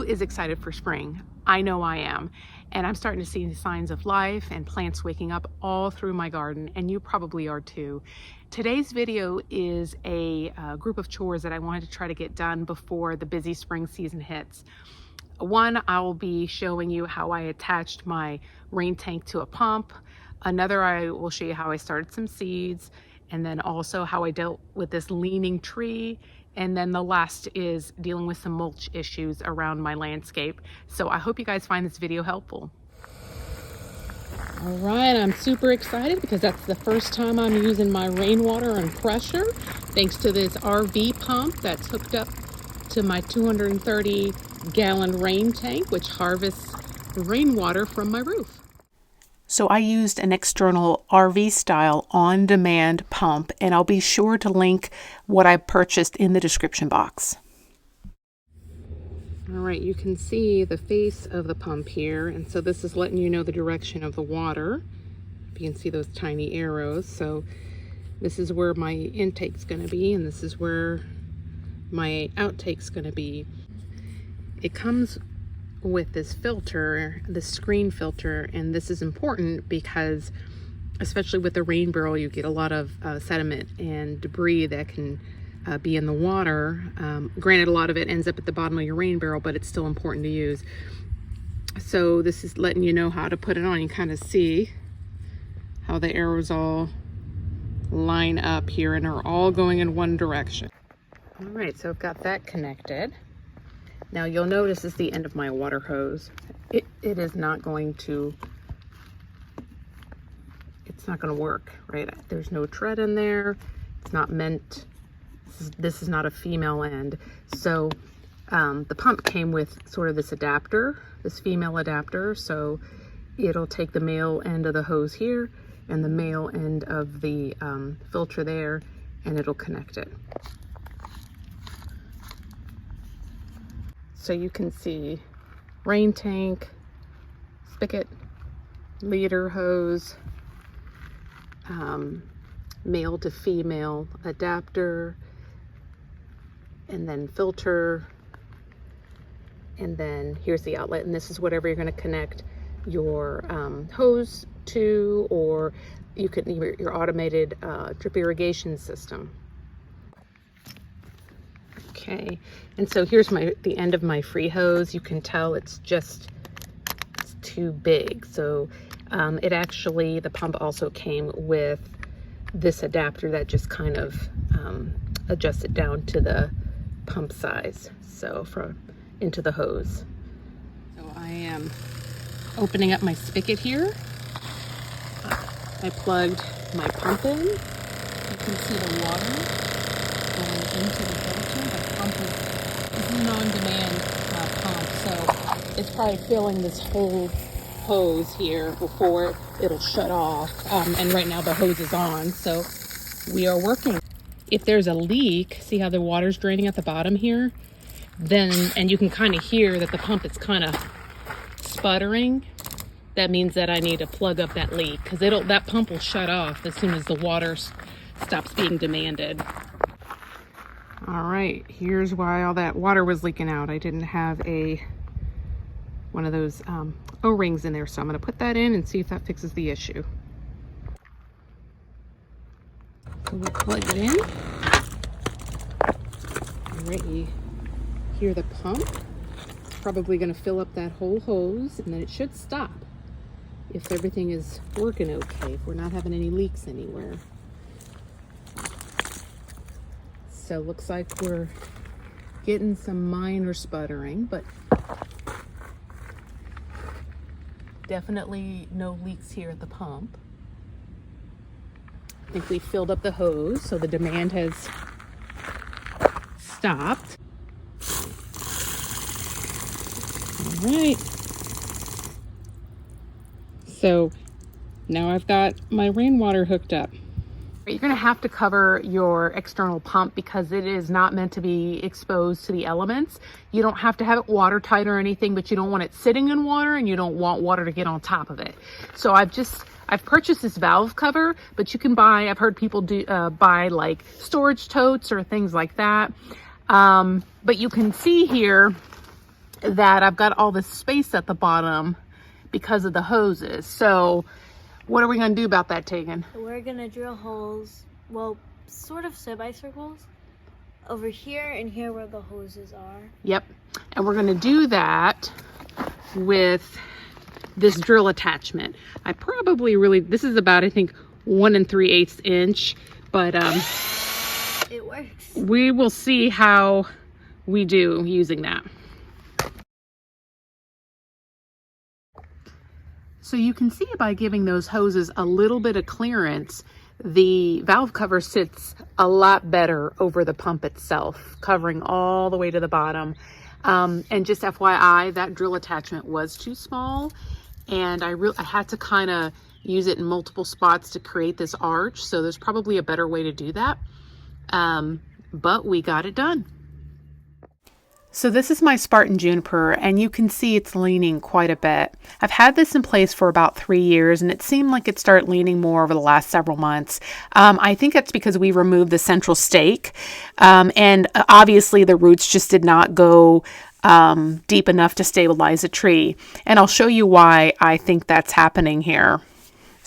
is excited for spring? I know I am. And I'm starting to see signs of life and plants waking up all through my garden, and you probably are too. Today's video is a group of chores that I wanted to try to get done before the busy spring season hits. One, I will be showing you how I attached my rain tank to a pump. Another, I will show you how I started some seeds, and then also how I dealt with this leaning tree. And then the last is dealing with some mulch issues around my landscape. So I hope you guys find this video helpful. All right, I'm super excited because that's the first time I'm using my rainwater and pressure, thanks to this RV pump that's hooked up to my 230-gallon rain tank, which harvests rainwater from my roof. So I used an external RV style on-demand pump, and I'll be sure to link what I purchased in the description box. All right, you can see the face of the pump here, and so this is letting you know the direction of the water. You can see those tiny arrows. So this is where my intake's going to be, and this is where my outtake's going to be. It comes with this filter, the screen filter, and this is important because especially with the rain barrel, you get a lot of sediment and debris that can be in the water. Granted, a lot of it ends up at the bottom of your rain barrel, but it's still important to use. So this is letting you know how to put it on. You kind of see how the arrows all line up here and are all going in one direction. All right, so I've got that connected. Now you'll notice it's the end of my water hose. It is not going to, it's not going to work, right? There's no tread in there. It's not meant, this is not a female end. So the pump came with sort of this adapter, this female adapter. So it'll take the male end of the hose here and the male end of the filter there, and it'll connect it. So you can see rain tank, spigot, leader hose, male to female adapter, and then filter, and then here's the outlet, and this is whatever you're going to connect your hose to, or you could your automated drip irrigation system. Okay, and so here's the end of my free hose. You can tell it's too big. So it actually, the pump also came with this adapter that just kind of adjusts it down to the pump size, so into the hose. So I am opening up my spigot here. I plugged my pump in. You can see the water going into the filter. The pump is an on-demand pump, so it's probably filling this whole hose here before it'll shut off. And right now the hose is on, so we are working. If there's a leak, see how the water's draining at the bottom here? And you can kind of hear that the pump is kind of sputtering. That means that I need to plug up that leak, because that pump will shut off as soon as the water stops being demanded. All right, here's why all that water was leaking out. I didn't have one of those O-rings in there, so I'm going to put that in and see if that fixes the issue. So we'll plug it in. All right, you hear the pump. It's probably going to fill up that whole hose, and then it should stop if everything is working okay, if we're not having any leaks anywhere. So looks like we're getting some minor sputtering, but definitely no leaks here at the pump. I think we filled up the hose, so the demand has stopped. All right. So now I've got my rainwater hooked up. You're going to have to cover your external pump because it is not meant to be exposed to the elements. You don't have to have it watertight or anything, but you don't want it sitting in water and you don't want water to get on top of it. So I've purchased this valve cover, but you can buy, I've heard people buy like storage totes or things like that. But you can see here, that I've got all this space at the bottom because of the hoses. So what are we going to do about that, Tegan? We're going to drill holes, well, sort of semicircles, over here and here where the hoses are. Yep. And we're going to do that with this drill attachment. I probably really, this is about, I think, 1 3/8 inch, but it works. We will see how we do using that. So you can see by giving those hoses a little bit of clearance, the valve cover sits a lot better over the pump itself, covering all the way to the bottom. And just FYI, that drill attachment was too small, and I had to kind of use it in multiple spots to create this arch. So there's probably a better way to do that. But we got it done. So this is my Spartan juniper, and you can see it's leaning quite a bit. I've had this in place for about 3 years, and it seemed like it started leaning more over the last several months. I think that's because we removed the central stake, and obviously the roots just did not go deep enough to stabilize a tree. And I'll show you why I think that's happening here.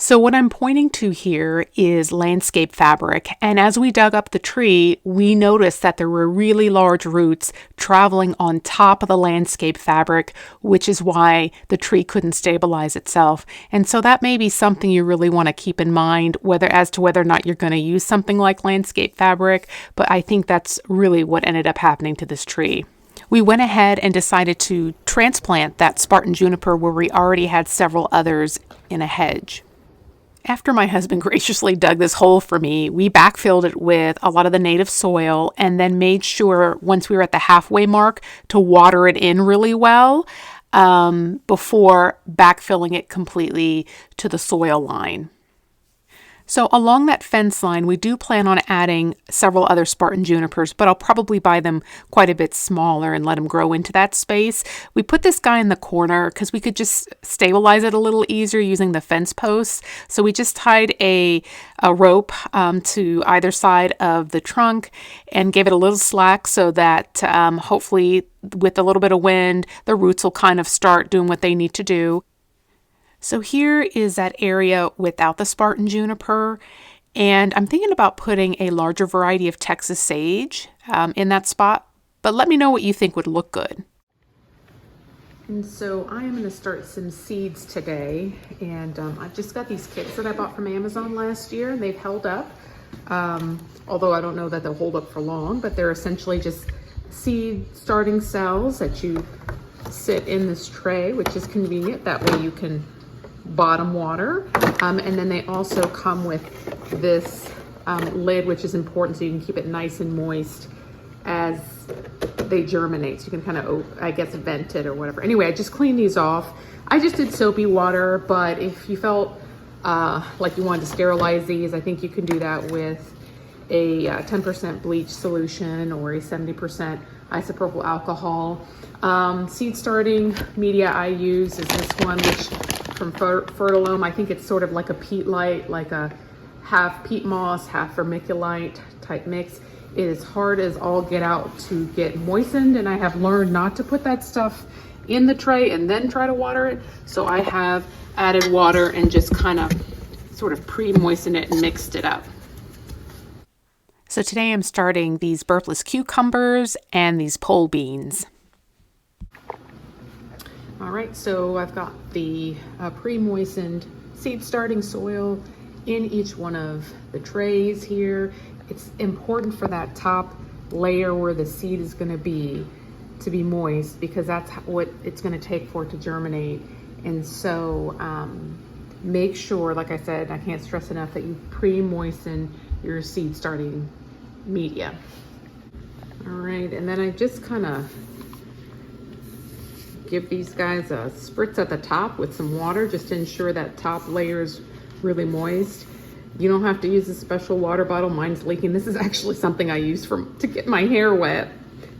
So what I'm pointing to here is landscape fabric, and as we dug up the tree, we noticed that there were really large roots traveling on top of the landscape fabric, which is why the tree couldn't stabilize itself. And so that may be something you really want to keep in mind, as to whether or not you're going to use something like landscape fabric, but I think that's really what ended up happening to this tree. We went ahead and decided to transplant that Spartan juniper where we already had several others in a hedge. After my husband graciously dug this hole for me, we backfilled it with a lot of the native soil and then made sure once we were at the halfway mark to water it in really well before backfilling it completely to the soil line. So along that fence line, we do plan on adding several other Spartan junipers, but I'll probably buy them quite a bit smaller and let them grow into that space. We put this guy in the corner because we could just stabilize it a little easier using the fence posts. So we just tied a rope to either side of the trunk and gave it a little slack so that hopefully with a little bit of wind, the roots will kind of start doing what they need to do. So here is that area without the Spartan juniper, and I'm thinking about putting a larger variety of Texas sage in that spot, but let me know what you think would look good. And so I am going to start some seeds today, and I've just got these kits that I bought from Amazon last year, and they've held up, although I don't know that they'll hold up for long, but they're essentially just seed starting cells that you sit in this tray, which is convenient. That way you can bottom water, and then they also come with this lid, which is important so you can keep it nice and moist as they germinate, so you can kind of, I guess, vent it or whatever. Anyway, I just cleaned these off. I just did soapy water, but if you felt like you wanted to sterilize these, I think you can do that with a 10% bleach solution or a 70% isopropyl alcohol. Seed starting media I use is this one, which from Fertilome. I think it's sort of like a peat light, like a half peat moss, half vermiculite type mix. It is hard as all get out to get moistened, and I have learned not to put that stuff in the tray and then try to water it. So I have added water and just kind of sort of pre-moistened it and mixed it up. So today I'm starting these burpless cucumbers and these pole beans. All right, so I've got the pre-moistened seed starting soil in each one of the trays here. It's important for that top layer where the seed is going to be moist, because that's what it's going to take for it to germinate. And so make sure, like I said, I can't stress enough, that you pre-moisten your seed starting media. All right, and then I just kind of give these guys a spritz at the top with some water just to ensure that top layer is really moist. You don't have to use a special water bottle. Mine's leaking. This is actually something I use to get my hair wet.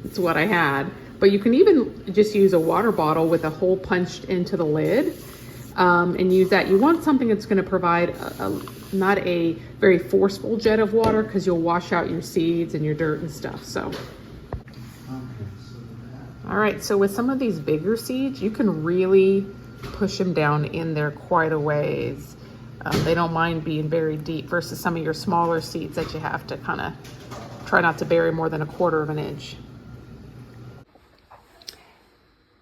It's what I had. But you can even just use a water bottle with a hole punched into the lid and use that. You want something that's going to provide not a very forceful jet of water, because you'll wash out your seeds and your dirt and stuff. So All right, so with some of these bigger seeds, you can really push them down in there quite a ways. They don't mind being buried deep versus some of your smaller seeds that you have to kind of try not to bury more than 1/4 of an inch.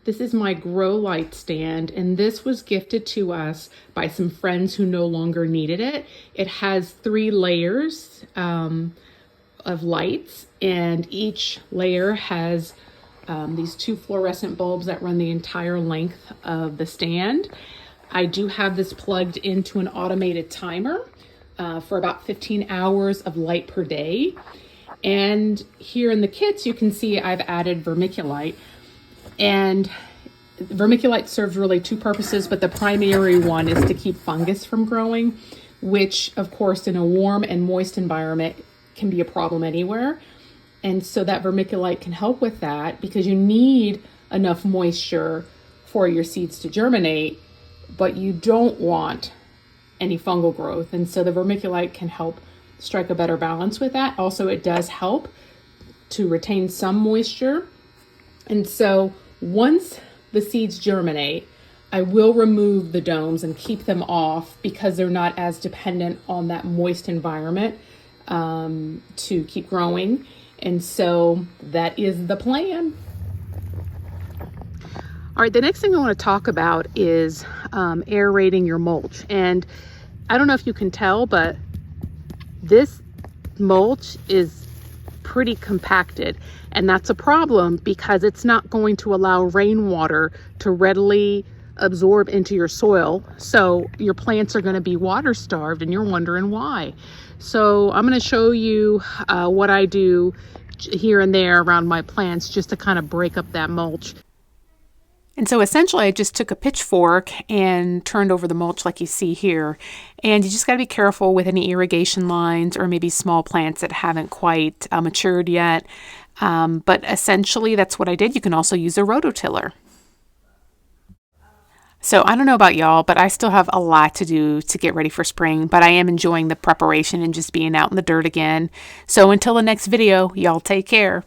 This is my grow light stand, and this was gifted to us by some friends who no longer needed it. It has 3 layers of lights, and each layer has these 2 fluorescent bulbs that run the entire length of the stand. I do have this plugged into an automated timer for about 15 hours of light per day. And here in the kits, you can see I've added vermiculite. And vermiculite serves really 2 purposes, but the primary one is to keep fungus from growing, which of course in a warm and moist environment can be a problem anywhere. And so that vermiculite can help with that, because you need enough moisture for your seeds to germinate, but you don't want any fungal growth. And so the vermiculite can help strike a better balance with that. Also, it does help to retain some moisture. And so once the seeds germinate, I will remove the domes and keep them off, because they're not as dependent on that moist environment to keep growing. And so that is the plan. All right, the next thing I want to talk about is aerating your mulch. And I don't know if you can tell, but this mulch is pretty compacted. And that's a problem, because it's not going to allow rainwater to readily absorb into your soil. So your plants are going to be water starved, and you're wondering why. So I'm going to show you what I do here and there around my plants just to kind of break up that mulch. And so essentially I just took a pitchfork and turned over the mulch like you see here. And you just got to be careful with any irrigation lines or maybe small plants that haven't quite matured yet. But essentially that's what I did. You can also use a rototiller. So I don't know about y'all, but I still have a lot to do to get ready for spring, but I am enjoying the preparation and just being out in the dirt again. So until the next video, y'all take care.